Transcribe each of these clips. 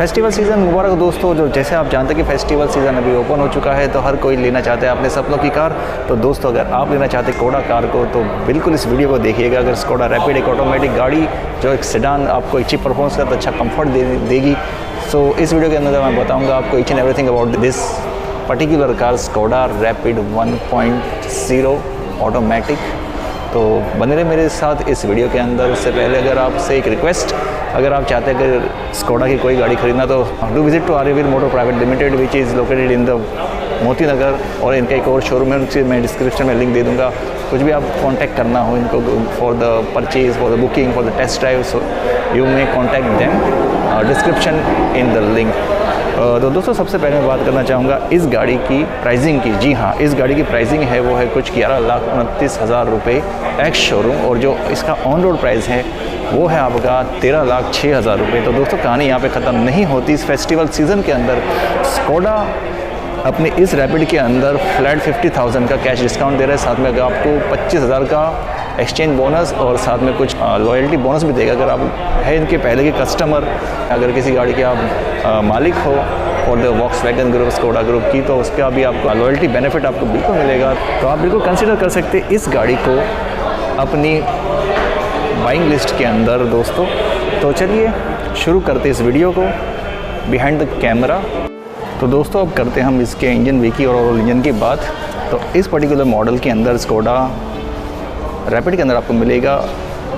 Festival season मुबारक दोस्तों। जो जैसे आप जानते हैं कि फेस्टिवल सीज़न अभी ओपन हो चुका है, तो हर कोई लेना चाहता है अपने सपनों की कार। तो दोस्तों अगर आप लेना चाहते हैं स्कोडा कार को, तो बिल्कुल इस वीडियो को देखिएगा। अगर स्कोडा रैपिड एक ऑटोमेटिक गाड़ी जो एक सेडान आपको अच्छी परफॉर्मेंस का तो अच्छा कंफर्ट देगी। सो इस वीडियो के अंदर मैं बताऊँगा आपको each and everything about this particular car Skoda rapid 1.0 automatic. तो बने रहे मेरे साथ इस वीडियो के अंदर। उससे पहले अगर आपसे एक रिक्वेस्ट, अगर आप चाहते हैं कि स्कोडा की कोई गाड़ी खरीदना, तो do visit to Aryaveer motor private limited which is located in the Moti Nagar. और इनका एक और शोरूम है, उनसे मैं डिस्क्रिप्शन में लिंक दे दूँगा। कुछ भी आप कांटेक्ट करना हो इनको for the purchase, for the booking, for the test drive, so you may contact them, description in the link. तो दोस्तों सबसे पहले मैं बात करना चाहूँगा इस गाड़ी की प्राइसिंग की। जी हाँ, इस गाड़ी की प्राइसिंग है वो है कुछ 11,29,000 रुपये एक्स शोरूम, और जो इसका ऑन रोड प्राइस है वो है आपका 13,06,000 रुपये। तो दोस्तों कहानी यहाँ पे ख़त्म नहीं होती। इस फेस्टिवल सीज़न के अंदर स्कोडा अपने इस रैपिड के अंदर फ्लैट 50,000 का कैश डिस्काउंट दे रहा है। साथ में आपको 25,000 का एक्सचेंज बोनस और साथ में कुछ लॉयल्टी बोनस भी देगा। अगर आप है इनके पहले के कस्टमर, अगर किसी गाड़ी के आप मालिक हो और the Volkswagen group, Skoda group की, तो उसका भी आपको लॉयल्टी बेनिफिट आपको बिल्कुल मिलेगा। तो आप बिल्कुल कंसिडर कर सकते हैं इस गाड़ी को अपनी बाइंग लिस्ट के अंदर दोस्तों। तो चलिए शुरू करते इस वीडियो को बिहाइंड द कैमरा। तो दोस्तों अब करते हैं हम इसके इंजन वे की और ओवरऑल इंजन की बात। तो इस पर्टिकुलर मॉडल के अंदर स्कोडा रैपिड के अंदर आपको मिलेगा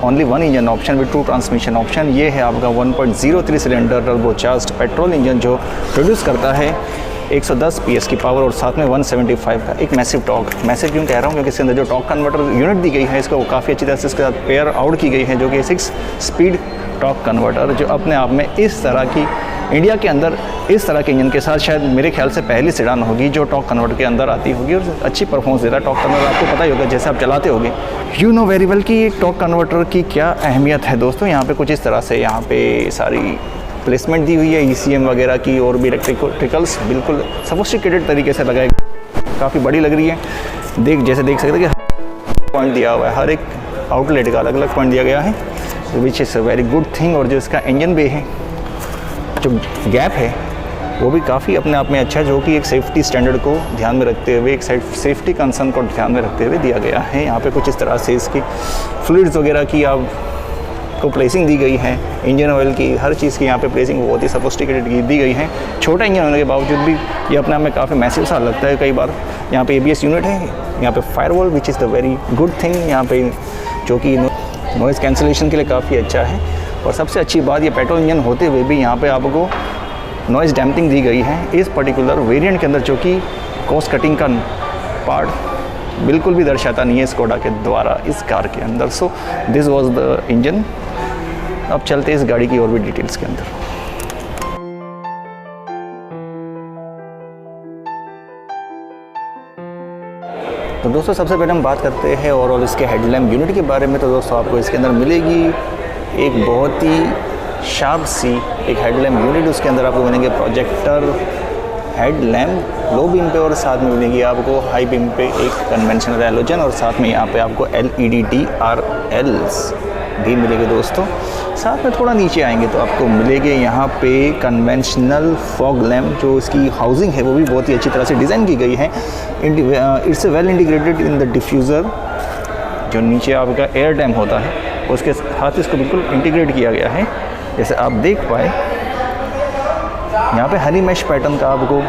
only one engine option with two transmission option. ये है आपका 1.03 सिलेंडर टर्बोचार्ज्ड पेट्रोल इंजन जो प्रोड्यूस करता है 110 PS की पावर और साथ में 175 का एक मैसिव टॉर्क। मैसिव क्यों कह रहा हूँ, क्योंकि इसके अंदर जो टॉर्क कन्वर्टर यूनिट दी गई है इसको काफ़ी अच्छी तरह से इसके साथ पेयर आउट की गई है, जो कि 6 स्पीड टॉर्क कन्वर्टर, जो अपने आप में इस तरह की इंडिया के अंदर इस तरह के इंजन के साथ शायद मेरे ख्याल से पहली सेडान होगी जो टॉर्क कन्वर्टर के अंदर आती होगी और अच्छी परफॉर्मेंस दे रहा है। टॉर्क कन्वर्टर आपको पता ही होगा, जैसे आप चलाते होगे यू नो वेरी वेल कि एक टॉर्क कन्वर्टर की क्या अहमियत है दोस्तों। यहाँ पे कुछ इस तरह से यहाँ पे सारी प्लेसमेंट दी हुई है ECM वगैरह की, और भी इलेक्ट्रिकल्स बिल्कुल सोफिस्टिकेटेड तरीके से लगाए, काफ़ी बड़ी लग रही है। जैसे देख सकते हैं कि पॉइंट दिया हुआ है, हर एक आउटलेट का अलग अलग पॉइंट दिया गया है, which is a very good thing. और जो इसका इंजन बे है, जो गैप है वो भी काफ़ी अपने आप में अच्छा है, जो कि एक सेफ्टी स्टैंडर्ड को ध्यान में रखते हुए, एक सेफ्टी कंसर्न को ध्यान में रखते हुए दिया गया है। यहाँ पे कुछ इस तरह से इसकी फ्लूइड्स वगैरह की आपको प्लेसिंग दी गई है, इंजन ऑयल की, हर चीज़ की यहाँ पे प्लेसिंग बहुत ही सोफिस्टिकेटेड दी गई है। छोटा इंजन होने के बावजूद भी ये अपने आप में काफ़ी मैसिव सा लगता है कई बार। यहाँ पे ABS यूनिट है, यहाँ पे firewall which is the very good thing यहाँ पे, जो कि नॉइज़ कैंसिलेशन के लिए काफ़ी अच्छा है। और सबसे अच्छी बात, ये पेट्रोल इंजन होते हुए भी यहाँ पे आपको नॉइज़ डैम्पिंग दी गई है इस पर्टिकुलर वेरिएंट के अंदर, जो कि कॉस्ट कटिंग का पार्ट बिल्कुल भी दर्शाता नहीं है स्कोडा के द्वारा इस कार के अंदर। So this was the engine. अब चलते इस गाड़ी की और भी डिटेल्स के अंदर। तो दोस्तों सबसे पहले हम बात करते हैं ओवरऑल इसके हेडलैम्प यूनिट के बारे में। तो दोस्तों आपको इसके अंदर मिलेगी एक बहुत ही शार्प सी एक हेडलैम्प यूनिट। उसके अंदर आपको मिलेंगे प्रोजेक्टर हेडलैम्प लो बीम पे, और साथ में मिलेंगी आपको हाई बीम पे एक कन्वेंशनल हैलोजन, और साथ में यहाँ पे आपको LED DRLs भी मिलेंगे दोस्तों। साथ में थोड़ा नीचे आएंगे तो आपको मिलेंगे यहाँ पे कन्वेंशनल फॉग लैम्प। जो इसकी हाउसिंग है वो भी बहुत ही अच्छी तरह से डिज़ाइन की गई है। It's well integrated in the diffuser. जो नीचे आपका एयर डैम होता है उसके साथ इसको बिल्कुल इंटीग्रेट किया गया है। जैसे आप देख पाए यहाँ पे हनी मैश पैटर्न का आपको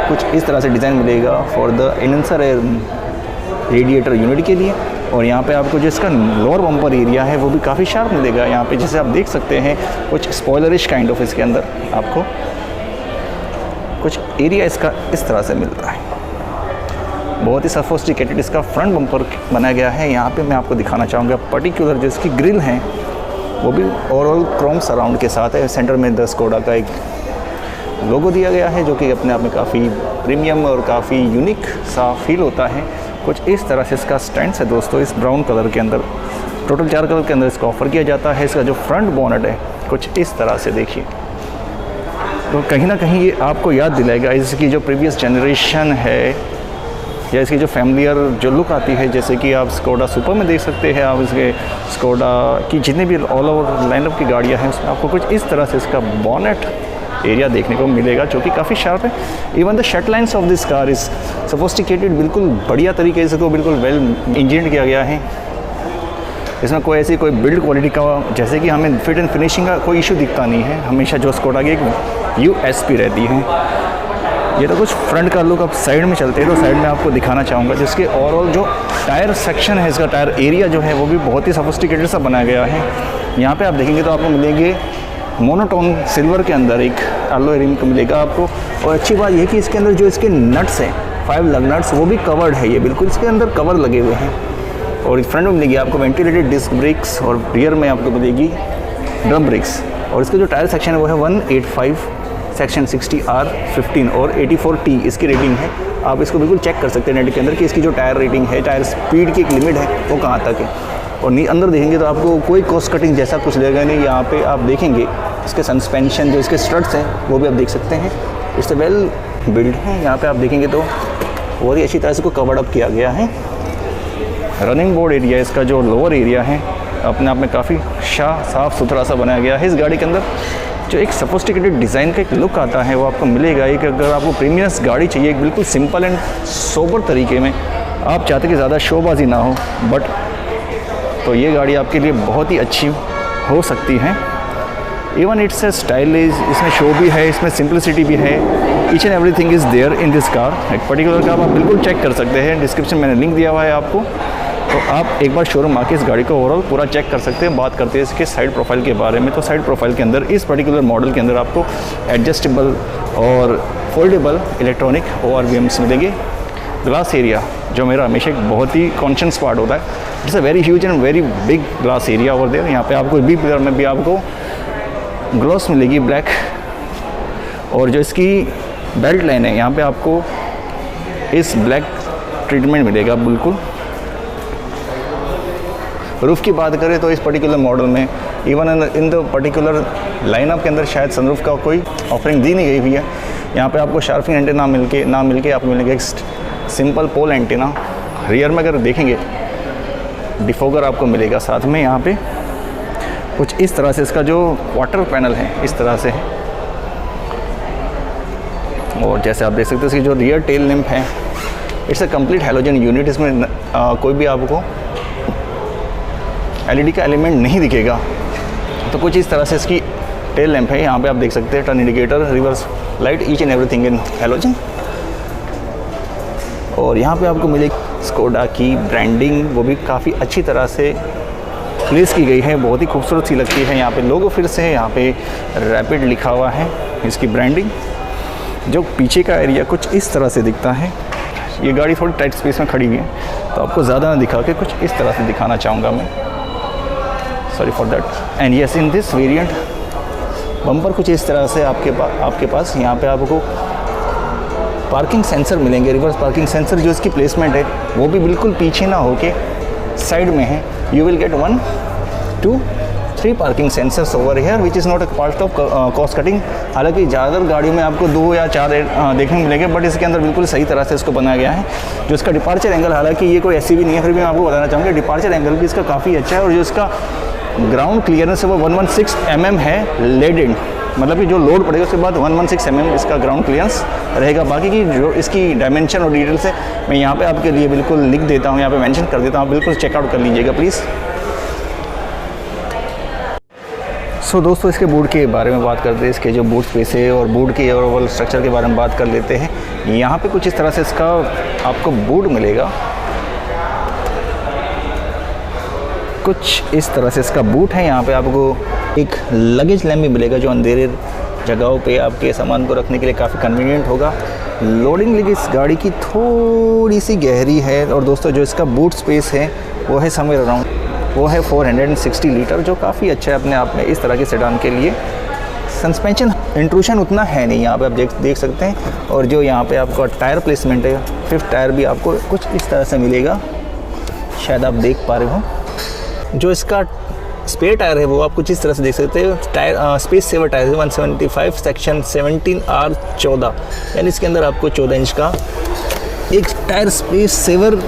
कुछ इस तरह से डिज़ाइन मिलेगा फॉर द इनसेंसर एयर रेडिएटर यूनिट के लिए। और यहाँ पे आपको जो इसका लोअर बम्पर एरिया है वो भी काफ़ी शार्प मिलेगा। यहाँ पे जैसे आप देख सकते हैं कुछ स्पॉयलरिश काइंड ऑफ इसके अंदर आपको कुछ एरिया इसका इस तरह से मिलता है। बहुत ही सोफिस्टिकेटेड इसका फ्रंट बम्पर बनाया गया है। यहाँ पे मैं आपको दिखाना चाहूँगा पर्टिकुलर जो इसकी ग्रिल है वो भी ओवरऑल क्रोम सराउंड के साथ है। सेंटर में द स्कोडा का एक लोगो दिया गया है, जो कि अपने आप में काफ़ी प्रीमियम और काफ़ी यूनिक सा फील होता है। कुछ इस तरह से इसका स्टैंड्स है दोस्तों, इस ब्राउन कलर के अंदर, टोटल 4 कलर के अंदर इसको ऑफर किया जाता है। इसका जो फ्रंट बोनट है कुछ इस तरह से देखिए, तो कहीं ना कहीं ये आपको याद दिलाएगा इसकी जो प्रीवियस जनरेशन है या इसकी जो फैमिलियर जो लुक आती है, जैसे कि आप स्कोडा सुपर में देख सकते हैं। आप इसके स्कोडा की जितनी भी ऑल ओवर लाइनअप की गाड़ियाँ हैं उसमें आपको कुछ इस तरह से इसका बॉनेट एरिया देखने को मिलेगा जो कि काफ़ी शार्प है। Even the shut lines of this car is sophisticated, बिल्कुल बढ़िया तरीके से को बिल्कुल वेल इंजीनियर्ड किया गया है। इसमें कोई ऐसी कोई बिल्ड क्वालिटी का जैसे कि हमें फिट एंड फिनिशिंग का कोई इशू दिखता नहीं है। हमेशा जो स्कोडा की एक USP रहती है। ये तो कुछ फ्रंट का लुक। अब साइड में चलते हैं तो साइड में आपको दिखाना चाहूँगा जिसके ओवरऑल जो टायर सेक्शन है, इसका टायर एरिया जो है वो भी बहुत ही सोफिस्टिकेटेड सा बनाया गया है। यहाँ पे आप देखेंगे तो आपको मिलेंगे मोनोटोन सिल्वर के अंदर एक एलॉय रिम को मिलेगा आपको। और अच्छी बात यह कि इसके अंदर जो इसके नट्स हैं 5 लग नट्स वो भी कवर्ड है, ये बिल्कुल इसके अंदर कवर लगे हुए हैं। और फ्रंट में मिलेगी आपको वेंटिलेटेड डिस्क ब्रेक्स और रियर में आपको मिलेगी ड्रम ब्रेक्स। और इसका जो टायर सेक्शन है वो है 185 सेक्शन 60R15 और 84T इसकी रेटिंग है। आप इसको बिल्कुल चेक कर सकते हैं नेट के अंदर कि इसकी जो टायर रेटिंग है, टायर स्पीड की एक लिमिट है वो कहाँ तक है। और अंदर देखेंगे तो आपको कोई कॉस्ट कटिंग जैसा कुछ लगेगा नहीं। यहाँ पे आप देखेंगे इसके सस्पेंशन जो इसके स्ट्रट्स हैं वो भी आप देख सकते हैं, इससे वेल बिल्ड है। यहाँ पे आप देखेंगे तो बहुत ही अच्छी तरह से इसको कवर्ड अप किया गया है। रनिंग बोर्ड एरिया, इसका जो लोअर एरिया है अपने आप में काफ़ी साफ़ सुथरा सा बनाया गया है। इस गाड़ी के अंदर जो एक सोफिस्टिकेटेड डिज़ाइन का एक लुक आता है वो आपको मिलेगा। एक अगर आपको प्रीमियस गाड़ी चाहिए एक बिल्कुल सिंपल एंड सोबर तरीके में, आप चाहते कि ज़्यादा शोबाजी ना हो, बट तो ये गाड़ी आपके लिए बहुत ही अच्छी हो सकती है। इवन इट्स ए स्टाइलिश, इसमें शो भी है, इसमें सिंपलिसिटी भी है। Each and everything is there in this car. एक पर्टिकुलर कार आप बिल्कुल चेक कर सकते हैं, डिस्क्रिप्शन मैंने लिंक दिया हुआ है आपको, तो आप एक बार शोरूम आके इस गाड़ी को ओवरऑल पूरा चेक कर सकते हैं। बात करते हैं इसके साइड प्रोफाइल के बारे में, तो साइड प्रोफाइल के अंदर इस पर्टिकुलर मॉडल के अंदर आपको एडजस्टेबल और फोल्डेबल इलेक्ट्रॉनिक ORVMs मिलेंगे। ग्लास एरिया जो मेरा हमेशा एक बहुत ही कॉन्शियस पार्ट होता है, it's a very huge and very big glass area over there. यहाँ पे आपको बी पिलर में भी आपको ग्लॉस मिलेगी ब्लैक। और जो इसकी बेल्ट लाइन है यहाँ पे आपको इस ब्लैक ट्रीटमेंट मिलेगा बिल्कुल। रूफ़ की बात करें तो इस पर्टिकुलर मॉडल में even in the particular lineup के अंदर शायद सनरूफ का कोई ऑफरिंग दी नहीं गई हुई है। यहाँ पे आपको शार्पिंग एंटीना ना मिलके आपको मिलेगा एक सिंपल पोल एंटीना। रियर में अगर देखेंगे डिफोगर आपको मिलेगा साथ में। यहाँ पे कुछ इस तरह से इसका जो क्वार्टर पैनल है इस तरह से है। और जैसे आप देख सकते हैं इसकी जो रियर टेल लैंप है it's a complete halogen unit. इसमें कोई भी आपको LED का एलिमेंट नहीं दिखेगा। तो कुछ इस तरह से इसकी टेल लैंप है। यहाँ पे आप देख सकते हैं turn indicator, reverse light, each and everything in halogen. और यहाँ पे आपको मिलेगी स्कोडा की ब्रांडिंग, वो भी काफ़ी अच्छी तरह से प्लेस की गई है, बहुत ही खूबसूरत सी लगती है। यहाँ पे लोगो फिर से है, यहाँ पे रैपिड लिखा हुआ है इसकी ब्रांडिंग। जो पीछे का एरिया कुछ इस तरह से दिखता है। ये गाड़ी थोड़ी टाइट स्पेस में खड़ी हुई है तो आपको ज़्यादा ना दिखा के कुछ इस तरह से दिखाना चाहूँगा मैं, sorry for that. And yes in this variant bumper कुछ इस तरह से आपके पास यहाँ पे आपको पार्किंग सेंसर मिलेंगे। रिवर्स पार्किंग सेंसर जो इसकी प्लेसमेंट है वो भी बिल्कुल पीछे ना होके साइड में है। You will get 1, 2, 3 parking sensors over here which is not a part of cost cutting. हालांकि ज़्यादातर गाड़ियों में आपको 2 या 4 देखने को मिलेंगे, बट इसके अंदर बिल्कुल सही तरह से इसको बनाया गया है। जो इसका डिपार्चर एंगल, हालांकि ये कोई ऐसी भी नहीं है, फिर भी मैं आपको बताना चाहूँगा डिपार्चर एंगल भी इसका काफ़ी अच्छा है। और जो इसका ग्राउंड क्लियरेंस है वो 116 mm है लेडेड, मतलब कि जो लोड पड़ेगा उसके बाद 116 mm इसका ग्राउंड क्लियरेंस रहेगा। बाकी की जो इसकी डायमेंशन और डिटेल्स है मैं यहाँ पे आपके लिए बिल्कुल लिख देता हूँ, यहाँ पे मेंशन कर देता हूँ, बिल्कुल चेकआउट कर लीजिएगा प्लीज़। सो दोस्तों इसके बूट के बारे में बात करते हैं, इसके जो बूट स्पेस है और बूट के ओवरऑल स्ट्रक्चर के बारे में बात कर लेते हैं। यहाँ पे कुछ इस तरह से इसका आपको बूट मिलेगा, कुछ इस तरह से इसका बूट है। यहाँ पे आपको एक लगेज लैम्प भी मिलेगा जो अंधेरे जगहों पे आपके सामान को रखने के लिए काफ़ी कन्वीनियंट होगा। लोडिंग लेग इस गाड़ी की थोड़ी सी गहरी है। और दोस्तों जो इसका बूट स्पेस है वो है समवेयर अराउंड, वो है 460 लीटर, जो काफ़ी अच्छा है अपने आप में इस तरह के सेडान के लिए। सस्पेंशन इंट्रूशन उतना है नहीं, यहाँ पे आप देख सकते हैं। और जो यहाँ पे आपका टायर प्लेसमेंट है, 5th टायर भी आपको कुछ इस तरह से मिलेगा, शायद आप देख पा रहे हो। जो इसका स्पेयर टायर है वो आप कुछ इस तरह से देख सकते हो। टायर स्पेस सेवर टायर है 175 सेक्शन 17R14, यानी इसके अंदर आपको 14 इंच का एक tyre space saver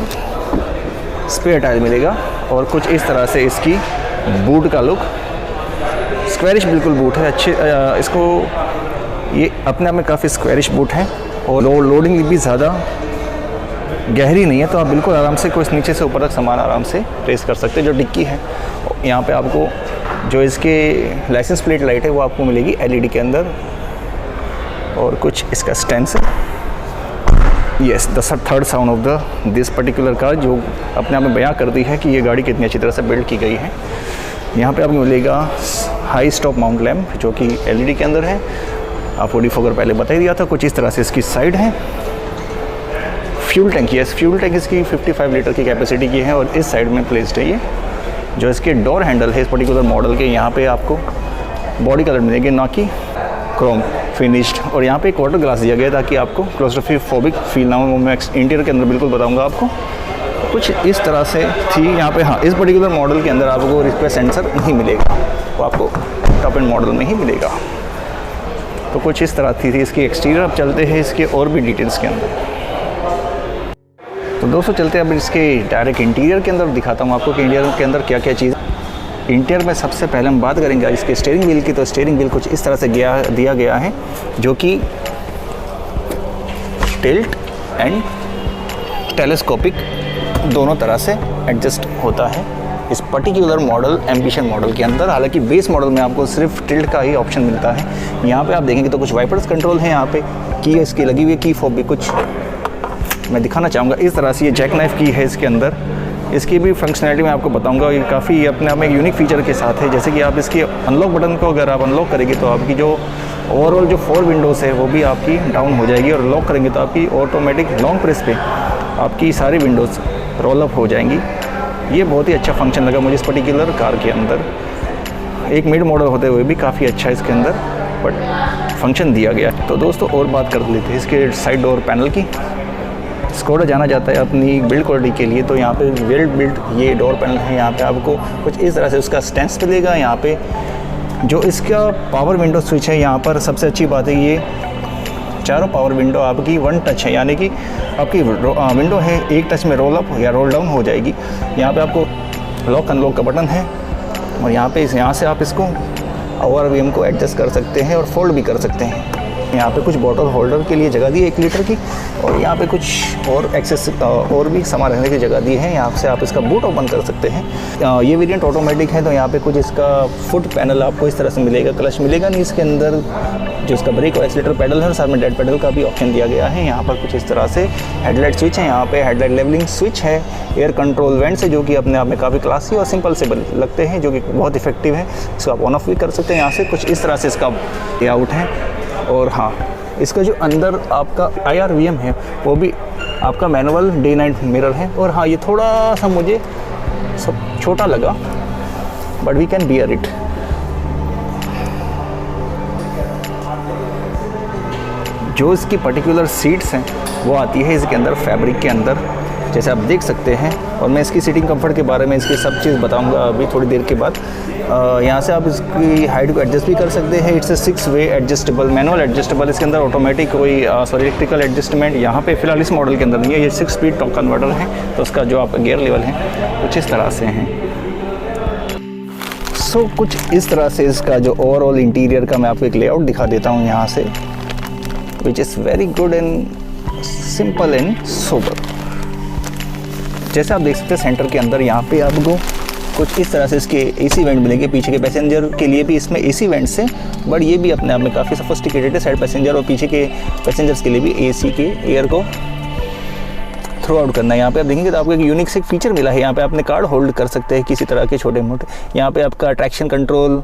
spare tyre मिलेगा। और कुछ इस तरह से इसकी बूट का लुक, स्क्वेरिश बिल्कुल बूट है, अच्छे इसको ये अपने आप में काफ़ी स्क्वेरिश बूट है और लोडिंग भी ज़्यादा गहरी नहीं है, तो आप बिल्कुल आराम से कुछ नीचे से ऊपर तक सामान आराम से प्लेस कर सकते हैं। जो डिक्की है यहाँ पे आपको जो इसके लाइसेंस प्लेट लाइट है वो आपको मिलेगी LED के अंदर, और कुछ इसका स्टैंड है। Yes, the third sound of the this particular car जो अपने आप में बयां करती है कि ये गाड़ी कितनी अच्छी तरह से बिल्ड की गई है। यहाँ पे आपको मिलेगा हाई स्टॉप माउंट लैम्प जो कि LED के अंदर है। आपको डिफॉगर पहले बता ही दिया था। कुछ इस तरह से इसकी साइड है। Fuel tank, yes, fuel tank इसकी 55 लीटर की कैपेसिटी की है और इस साइड में प्लेस्ड है ये। जो इसके डोर हैंडल है इस पर्टिकुलर मॉडल के, यहाँ पे आपको बॉडी कलर मिलेंगे, ना कि क्रोम फिनिश्ड। और यहाँ पे एक वाटर ग्लास दिया गया ताकि आपको क्लोस्ट्रोफोबिक फील ना हो। वो मैं इंटीरियर के अंदर बिल्कुल बताऊँगा आपको। कुछ इस तरह से थी यहाँ पे। हाँ, इस पर्टिकुलर मॉडल के अंदर आपको रिस्पेक्ट सेंसर नहीं मिलेगा, वो आपको टॉप एंड मॉडल में ही मिलेगा। तो कुछ इस तरह थी इसकी एक्सटीरियर। अब चलते हैं इसके और भी डिटेल्स के अंदर। तो दोस्तों चलते हैं अब इसके डायरेक्ट इंटीरियर के अंदर दिखाता हूँ आपको कि इंटीरियर के अंदर क्या क्या चीज़। इंटीरियर में सबसे पहले हम बात करेंगे इसके स्टीयरिंग व्हील की। तो स्टीयरिंग व्हील कुछ इस तरह से दिया गया है जो कि टिल्ट एंड टेलीस्कोपिक दोनों तरह से एडजस्ट होता है इस पर्टिकुलर मॉडल एम्बिशन मॉडल के अंदर। हालांकि बेस मॉडल में आपको सिर्फ टिल्ट का ही ऑप्शन मिलता है। यहाँ पे आप देखेंगे तो कुछ वाइपर्स कंट्रोल हैं, यहाँ पे की इसकी लगी हुई है, की फोब भी कुछ मैं दिखाना चाहूँगा। इस तरह से ये जैक नाइफ की है इसके अंदर। इसकी भी फंक्शनैलिटी मैं आपको बताऊंगा। ये काफ़ी अपने आप में एक यूनिक फीचर के साथ है। जैसे कि आप इसकी अनलॉक बटन को अगर आप अनलॉक करेंगे तो आपकी जो ओवरऑल जो 4 विंडोज़ है वो भी आपकी डाउन हो जाएगी, और लॉक करेंगे तो आपकी ऑटोमेटिक लॉन्ग प्रेस पे आपकी सारी विंडोज़ रोल अप हो जाएंगी। ये बहुत ही अच्छा फंक्शन लगा मुझे इस पर्टिकुलर कार के अंदर। एक मिड मॉडल होते हुए भी काफ़ी अच्छा इसके अंदर बट फंक्शन दिया गया। तो दोस्तों और बात कर लेते हैं इसके साइड डोर पैनल की। स्कोडा जाना जाता है अपनी बिल्ड क्वालिटी के लिए, तो यहाँ पे वेल बिल्ड ये डोर पैनल है। यहाँ पे आपको कुछ इस तरह से उसका स्टैंड मिलेगा। यहाँ पे जो इसका पावर विंडो स्विच है, यहाँ पर सबसे अच्छी बात है ये चारों पावर विंडो आपकी 1 टच है, यानी कि आपकी विंडो है 1 टच में रोल अप या रोल डाउन हो जाएगी। यहाँ पे आपको लॉक अनलॉक का बटन है, और यहाँ से आप इसको ORVM को एडजस्ट कर सकते हैं और फोल्ड भी कर सकते हैं। यहाँ पे कुछ बॉटल होल्डर के लिए जगह दी है 1 लीटर की, और यहाँ पे कुछ और एक्सेस और भी सामान रखने की जगह दी है। यहाँ से आप इसका बूट ओपन कर सकते हैं। ये वेरिएंट ऑटोमेटिक है, तो यहाँ पे कुछ इसका फुट पैनल आपको इस तरह से मिलेगा। क्लच मिलेगा नहीं इसके अंदर। जो इसका ब्रेक और एक्सीलरेटर पैडल है और साथ में डेड पैडल का भी ऑप्शन दिया गया है। यहाँ पर कुछ इस तरह से हेडलाइट स्विच है। यहाँ पे हेडलाइट लेवलिंग स्विच है। एयर कंट्रोल वेंट्स है जो कि अपने आप में काफ़ी क्लासी और सिंपल से लगते हैं, जो कि बहुत इफेक्टिव है। इसको आप ऑन ऑफ भी कर सकते हैं यहाँ से। कुछ इस तरह से इसका लेआउट है। और हाँ, इसका जो अंदर आपका IRVM है वो भी आपका मैनुअल डे नाइट मिरर है। और हाँ, ये थोड़ा सा मुझे सब छोटा लगा, but we can bear it. जो इसकी पर्टिकुलर सीट्स हैं वो आती है इसके अंदर फैब्रिक के अंदर, जैसे आप देख सकते हैं। और मैं इसकी सीटिंग कंफर्ट के बारे में इसकी सब चीज़ बताऊंगा अभी थोड़ी देर के बाद। यहाँ से आप इसकी हाइट को एडजस्ट भी कर सकते हैं। It's 6 way adjustable, manual adjustable. इसके अंदर ऑटोमेटिक कोई इलेक्ट्रिकल एडजस्टमेंट यहाँ पे फिलहाल इस मॉडल के अंदर नहीं है। ये 6 स्पीड टॉर्क कन्वर्टर है, तो उसका जो आपका गियर लेवल है कुछ इस तरह से हैं। सो कुछ इस तरह से इसका जो ओवरऑल इंटीरियर का मैं आपको एक लेआउट दिखा देता हूँ यहाँ से, which is very good and simple and sober. जैसे आप देख सकते हैं सेंटर के अंदर यहाँ पे आपको कुछ इस तरह से इसके AC वेंट मिलेंगे। पीछे के पैसेंजर के लिए भी इसमें AC वेंट्स हैं, बट ये भी अपने आप में काफ़ी सोफिस्टिकेटेड है। साइड पैसेंजर और पीछे के पैसेंजर्स के लिए भी AC के एयर को थ्रू आउट करना है। यहाँ पे आप देखेंगे तो आपको एक यूनिक से फीचर मिला है। यहाँ पे अपने कार्ड होल्ड कर सकते हैं किसी तरह के छोटे मोटे। यहाँ पे आपका traction control,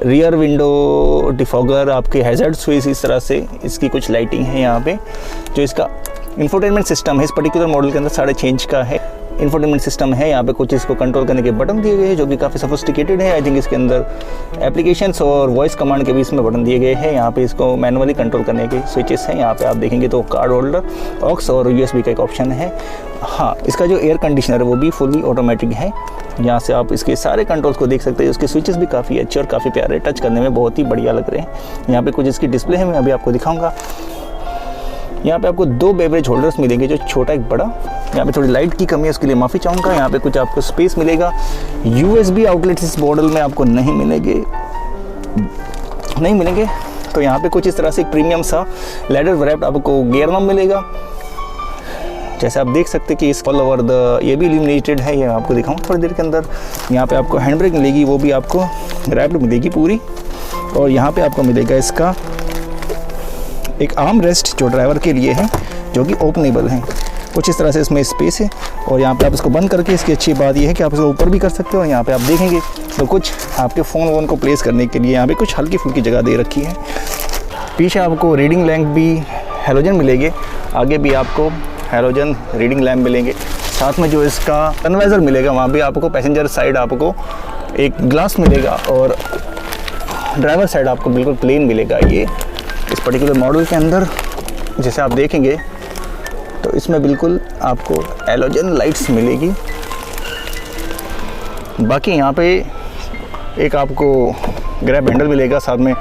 rear window defogger, आपके हैज़र्ड स्विच, इस तरह से इसकी कुछ लाइटिंग है। यहाँ पे जो इसका इंफोटेनमेंट सिस्टम है इस पर्टिकुलर मॉडल के अंदर साढ़े चेंज का है। इंफोटेनमेंट सिस्टम है। यहाँ पे कुछ इसको कंट्रोल करने के बटन दिए गए हैं जो कि काफ़ी सोफिस्टिकेटेड है। आई थिंक इसके अंदर एप्लीकेशंस और वॉइस कमांड के भी इसमें बटन दिए गए हैं। यहाँ पे इसको मैनुअली कंट्रोल करने के स्विचेस हैं। यहाँ पे आप देखेंगे तो कार्ड होल्डर, ऑक्स और USB का एक ऑप्शन है। हाँ, इसका जो एयर कंडीशनर है वो भी फुली ऑटोमेटिक है। यहाँ से आप इसके सारे कंट्रोल्स को देख सकते हैं। उसके स्विचेस भी काफ़ी अच्छे और काफ़ी प्यारे, टच करने में बहुत ही बढ़िया लग रहे हैं। यहाँ पे कुछ इसकी डिस्प्ले है, मैं अभी आपको दिखाऊंगा। यहाँ पे आपको 2 बेवरेज होल्डर्स मिलेंगे, जो छोटा एक बड़ा। यहाँ पे थोड़ी लाइट की कमी है, उसके लिए माफ़ी चाहूँगा। यहाँ पे कुछ आपको स्पेस मिलेगा। USB आउटलेट्स इस मॉडल में आपको नहीं मिलेंगे। तो यहाँ पे कुछ इस तरह से एक प्रीमियम सा लेदर रैप्ड आपको गियर नॉब मिलेगा। जैसे आप देख सकते हैं कि इस ऑल ओवर द ये भी इल्यूमिनेटेड है, ये आपको दिखाऊँ थोड़ी देर के अंदर। यहाँ पे आपको हैंड ब्रेक मिलेगी, वो भी आपको रैप्ड मिलेगी पूरी। और यहाँ पे आपको मिलेगा इसका एक आर्म रेस्ट जो ड्राइवर के लिए है, जो कि ओपनेबल है। कुछ इस तरह से इसमें स्पेस है और यहाँ पे आप इसको बंद करके, इसकी अच्छी बात यह है कि आप इसको ऊपर भी कर सकते हो। और यहाँ पे आप देखेंगे तो कुछ आपके फ़ोन वोन को प्लेस करने के लिए यहाँ पे कुछ हल्की फुल्की जगह दे रखी है। पीछे आपको रीडिंग लैंप भी हैलोजन मिलेंगे, आगे भी आपको हैलोजन रीडिंग लैंप मिलेंगे। साथ में जो इसका सनवाइज़र मिलेगा, वहाँ भी आपको पैसेंजर साइड आपको एक ग्लास मिलेगा और ड्राइवर साइड आपको बिल्कुल प्लेन मिलेगा। ये इस पर्टिकुलर मॉडल के अंदर जैसे आप देखेंगे तो इसमें बिल्कुल आपको हैलोजन लाइट्स मिलेगी। बाकी यहाँ पे एक आपको ग्रैब हैंडल मिलेगा, साथ में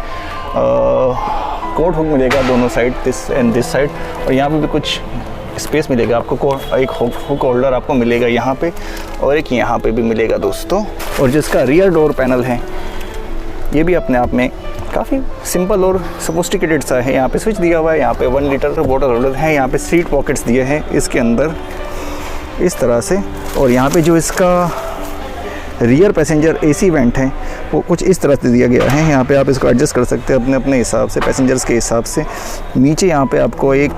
कोट हुक मिलेगा दोनों side, this and this side. और यहाँ पे भी कुछ स्पेस मिलेगा आपको, एक हुक होल्डर आपको मिलेगा यहाँ पे और एक यहाँ पे भी मिलेगा दोस्तों। और जिसका रियर डोर पैनल है ये भी अपने आप में काफ़ी सिंपल और सोफिस्टिकेटेड सा है। यहाँ पे स्विच दिया हुआ है, यहाँ पे 1 लीटर बोतल होल्डर है, यहाँ पे सीट पॉकेट्स दिए हैं इसके अंदर इस तरह से। और यहाँ पे जो इसका रियर पैसेंजर एसी वेंट है वो कुछ इस तरह से दिया गया है। यहाँ पे आप इसको एडजस्ट कर सकते हैं अपने अपने हिसाब से, पैसेंजर्स के हिसाब से। नीचे यहाँ पे आपको एक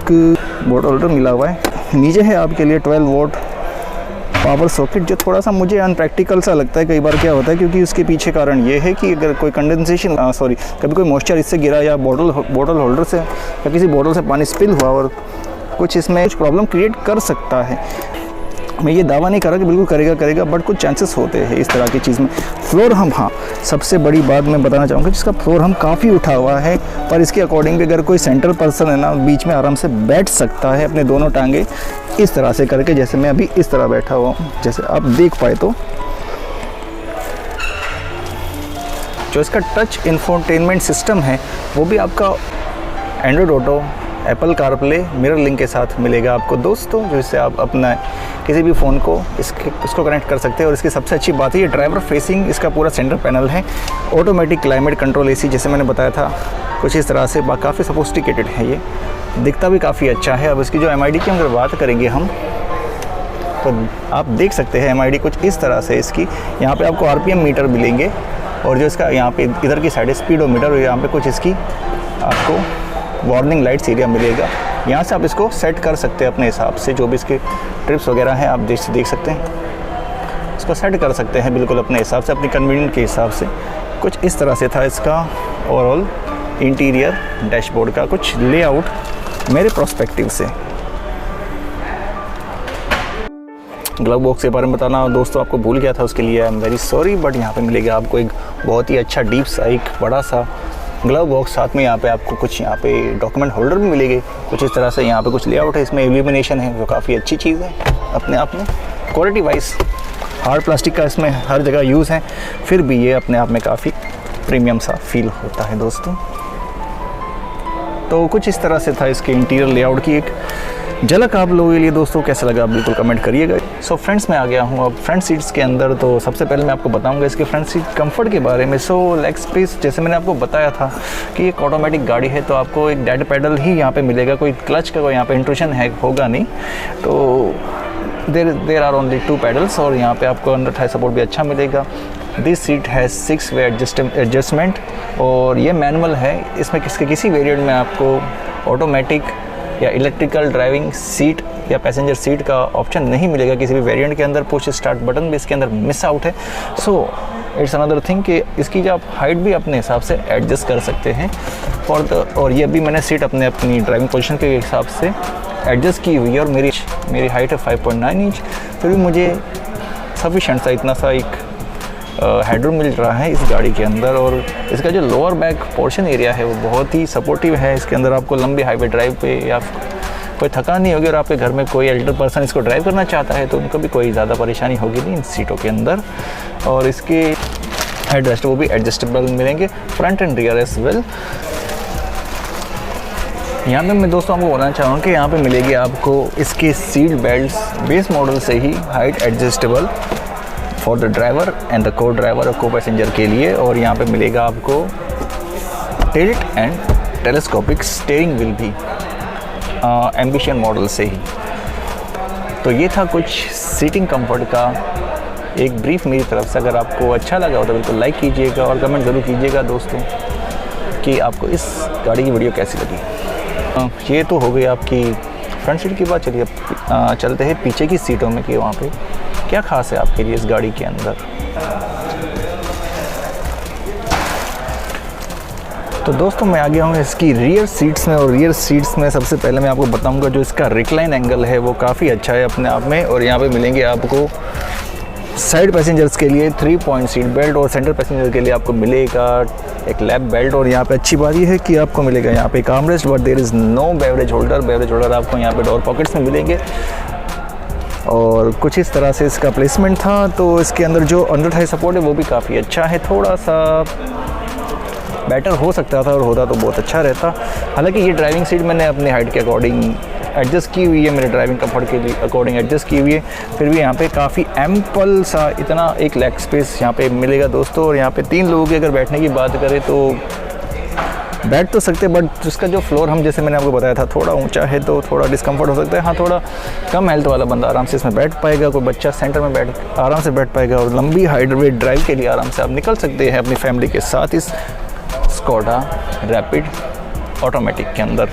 बोतल होल्डर मिला हुआ है। नीचे है आपके लिए 12 वोल्ट पावर सॉकेट, जो थोड़ा सा मुझे अनप्रैक्टिकल सा लगता है कई बार। क्या होता है, क्योंकि उसके पीछे कारण ये है कि अगर कोई कंडेंसेशन कभी कोई मॉइस्चर इससे गिरा या बोतल होल्डर से या किसी बोतल से पानी स्पिल हुआ और कुछ इसमें कुछ प्रॉब्लम क्रिएट कर सकता है। मैं ये दावा नहीं कर रहा कि बिल्कुल करेगा, बट कुछ चांसेस होते हैं इस तरह की चीज़ में। फ्लोर हम, हाँ सबसे बड़ी बात मैं बताना चाहूँगा, जिसका फ्लोर हम काफ़ी उठा हुआ है, पर इसके अकॉर्डिंग भी अगर कोई सेंट्रल पर्सन है ना, बीच में आराम से बैठ सकता है अपने दोनों टांगे इस तरह से करके, जैसे मैं अभी इस तरह बैठा हुआ हूँ, जैसे आप देख पाए। तो जो इसका टच इंफोटेनमेंट सिस्टम है वो भी आपका Android auto, Apple CarPlay, mirror link के साथ मिलेगा आपको दोस्तों, जो इससे आप अपना किसी भी फ़ोन को इसको कनेक्ट कर सकते हैं। और इसकी सबसे अच्छी बात है ये ड्राइवर फेसिंग इसका पूरा सेंटर पैनल है। ऑटोमेटिक क्लाइमेट कंट्रोल एसी, जैसे मैंने बताया था कुछ इस तरह से, काफ़ी सोफिस्टिकेटेड है ये, दिखता भी काफ़ी अच्छा है। अब इसकी जो MID की अगर बात करेंगे हम, तो आप देख सकते हैं MID कुछ इस तरह से इसकी। यहाँ पे आपको RPM मीटर मिलेंगे और जो इसका यहाँ पे इधर की साइड है स्पीडोमीटर, और यहाँ पे कुछ इसकी आपको वार्निंग लाइट्स एरिया मिलेगा। यहाँ से आप इसको सेट कर सकते हैं अपने हिसाब से, जो भी इसके ट्रिप्स वगैरह हैं आप देख सकते हैं, इसको सेट कर सकते हैं बिल्कुल अपने हिसाब से, अपनी कन्वीनियंट के हिसाब से। कुछ इस तरह से था इसका ओवरऑल इंटीरियर डैशबोर्ड का कुछ लेआउट मेरे पर्सपेक्टिव से। ग्लव बॉक्स के बारे में बताना दोस्तों आपको भूल गया था, उसके लिए I am very sorry, but यहाँ पे मिलेगा आपको एक बहुत ही अच्छा डीप सा एक बड़ा सा ग्लव बॉक्स। साथ में यहाँ पे आपको कुछ यहाँ पे डॉक्यूमेंट होल्डर भी मिलेंगे कुछ इस तरह से। यहाँ पे कुछ लेआउट है, इसमें इल्यूमिनेशन है जो काफ़ी अच्छी चीज़ है अपने आप में। क्वालिटी वाइज हार्ड प्लास्टिक का इसमें हर जगह यूज़ है, फिर भी ये अपने आप में काफ़ी प्रीमियम सा फील होता है दोस्तों। तो कुछ इस तरह से था इसके इंटीरियर लेआउट की एक झलक आप लोगों के लिए दोस्तों। कैसा लगा आप बिल्कुल कमेंट करिएगा। सो फ्रेंड्स मैं आ गया हूँ अब फ्रंट सीट्स के अंदर। तो सबसे पहले मैं आपको बताऊंगा इसके फ्रंट सीट कंफर्ट के बारे में। सो लेग स्पेस, जैसे मैंने आपको बताया था कि एक ऑटोमेटिक गाड़ी है, तो आपको एक डेड पैडल ही यहाँ पे मिलेगा, कोई क्लच का कोई यहाँ पे इंट्रूशन है होगा नहीं। तो देर आर ओनली 2 पैडल्स और यहाँ पे आपको अंडर थाई सपोर्ट भी अच्छा मिलेगा। दिस सीट है 6 वे एडजस्टमेंट और ये मैनुअल है। इसमें किसी वेरिएंट में आपको ऑटोमेटिक या इलेक्ट्रिकल ड्राइविंग सीट या पैसेंजर सीट का ऑप्शन नहीं मिलेगा किसी भी वेरिएंट के अंदर। पुश स्टार्ट बटन भी इसके अंदर मिस आउट है। सो इट्स अनदर थिंग कि इसकी जो आप हाइट भी अपने हिसाब से एडजस्ट कर सकते हैं और ये भी मैंने सीट अपनी ड्राइविंग पोजीशन के हिसाब से एडजस्ट की हुई है। और मेरी हाइट है 5.9 इंच, फिर भी मुझे सफिशेंट सा इतना सा एक हेडरूम मिल रहा है इस गाड़ी के अंदर। और इसका जो लोअर बैक पोर्शन एरिया है वो बहुत ही सपोर्टिव है। इसके अंदर आपको लंबी हाईवे ड्राइव पे या कोई थकान नहीं होगी, और आपके घर में कोई एल्डर पर्सन इसको ड्राइव करना चाहता है तो उनको भी कोई ज़्यादा परेशानी होगी नहीं इन सीटों के अंदर। और इसके हेडरेस्ट वो भी एडजस्टेबल मिलेंगे, front and rear as well. यहाँ पे मैं दोस्तों आपको बोलना चाहूँगा कि यहाँ पे मिलेगी आपको इसके सीट बेल्ट्स बेस मॉडल से ही height adjustable for the driver and the co driver और को पैसेंजर के लिए। और यहाँ पे मिलेगा आपको tilt and telescopic steering wheel भी एम्बिशन मॉडल से ही। तो ये था कुछ सीटिंग कंफर्ट का एक ब्रीफ मेरी तरफ से। अगर आपको अच्छा लगा हो तो बिल्कुल लाइक कीजिएगा और कमेंट ज़रूर कीजिएगा दोस्तों कि आपको इस गाड़ी की वीडियो कैसी लगी। ये तो हो गई आपकी फ्रंट सीट की बात। चलिए अब चलते हैं पीछे की सीटों में कि वहाँ पे क्या खास है आपके लिए इस गाड़ी के अंदर। तो दोस्तों मैं आ गया हूँ इसकी रियर सीट्स में, और रियर सीट्स में सबसे पहले मैं आपको बताऊंगा जो इसका रिक्लाइन एंगल है वो काफ़ी अच्छा है अपने आप में। और यहाँ पे मिलेंगे आपको साइड पैसेंजर्स के लिए 3 पॉइंट सीट बेल्ट, और सेंटर पैसेंजर के लिए आपको मिलेगा एक लैप बेल्ट। और यहाँ पे अच्छी बात ये है कि आपको मिलेगा यहाँ पे एक armrest, but there is no beverage holder. Beverage holder आपको यहाँ पे डोर पॉकेट्स में मिलेंगे। और कुछ इस तरह से इसका प्लेसमेंट था। तो इसके अंदर जो अंडर थाई सपोर्ट है वो भी काफ़ी अच्छा है, थोड़ा सा बेटर हो सकता था और होता तो बहुत अच्छा रहता। हालांकि ये ड्राइविंग सीट मैंने अपने हाइट के अकॉर्डिंग एडजस्ट की हुई है, मेरे ड्राइविंग कंफर्ट के लिए अकॉर्डिंग एडजस्ट की हुई है। फिर भी यहाँ पे काफ़ी एम्पल सा इतना एक लेग स्पेस यहाँ पे मिलेगा दोस्तों। और यहाँ पे 3 लोगों की अगर बैठने की बात करें तो बैठ तो सकते, बट उसका जो फ्लोर हम जैसे मैंने आपको बताया था थोड़ा ऊंचा है तो थोड़ा डिस्कम्फर्ट हो सकता है। हाँ, थोड़ा कम हेल्थ वाला बंदा आराम से इसमें बैठ पाएगा, कोई बच्चा सेंटर में आराम से बैठ पाएगा, और लंबी हाइडवे ड्राइव के लिए आराम से आप निकल सकते हैं अपनी फैमिली के साथ इस स्कोडा रैपिड ऑटोमेटिक के अंदर।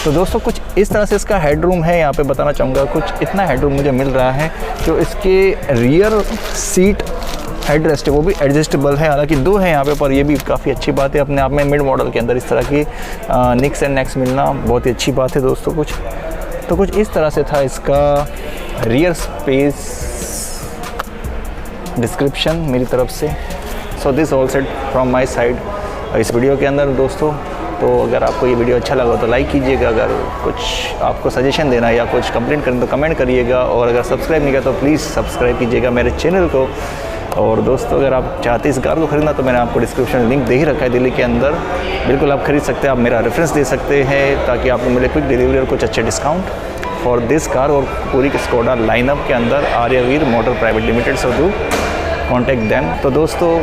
तो दोस्तों कुछ इस तरह से इसका हेडरूम है। यहाँ पे बताना चाहूँगा कुछ इतना हेडरूम मुझे मिल रहा है। जो इसके रियर सीट हेड रेस्ट है वो भी एडजस्टेबल है, हालांकि 2 है यहाँ पे, पर ये भी काफ़ी अच्छी बात है अपने आप में। मिड मॉडल के अंदर इस तरह की निक्स एंड नेक्स मिलना बहुत ही अच्छी बात है दोस्तों। कुछ इस तरह से था इसका रियर स्पेस डिस्क्रिप्शन मेरी तरफ से। So this all set from my side इस वीडियो के अंदर दोस्तों। तो अगर आपको ये वीडियो अच्छा लगा तो लाइक कीजिएगा, अगर कुछ आपको सजेशन देना या कुछ कंप्लेंट करना तो कमेंट करिएगा, और अगर सब्सक्राइब नहीं किया तो प्लीज़ सब्सक्राइब कीजिएगा मेरे चैनल को। और दोस्तों अगर आप चाहते हैं इस कार को ख़रीदना तो मैंने आपको डिस्क्रिप्शन लिंक दे ही रखा है दिल्ली के अंदर, बिल्कुल आप खरीद सकते हैं। आप मेरा रेफरेंस दे सकते हैं ताकि आपको मिले क्विक डिलीवरी और कुछ अच्छे डिस्काउंट फॉर दिस कार और पूरी स्कोडा लाइनअप के अंदर Aryaveer motor private limited. So do contact them. तो दोस्तों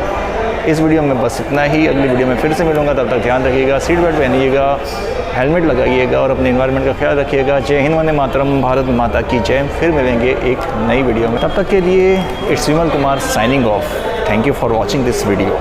इस वीडियो में बस इतना ही। अगली वीडियो में फिर से मिलूंगा, तब तक ध्यान रखिएगा, सीट बेल्ट पहनिएगा, हेलमेट लगाइएगा और अपने एनवायरनमेंट का ख्याल रखिएगा। जय हिंद, वंदे मातरम, भारत माता की जय। फिर मिलेंगे एक नई वीडियो में, तब तक के लिए it's Vimal Kumar signing off. Thank you for watching this video.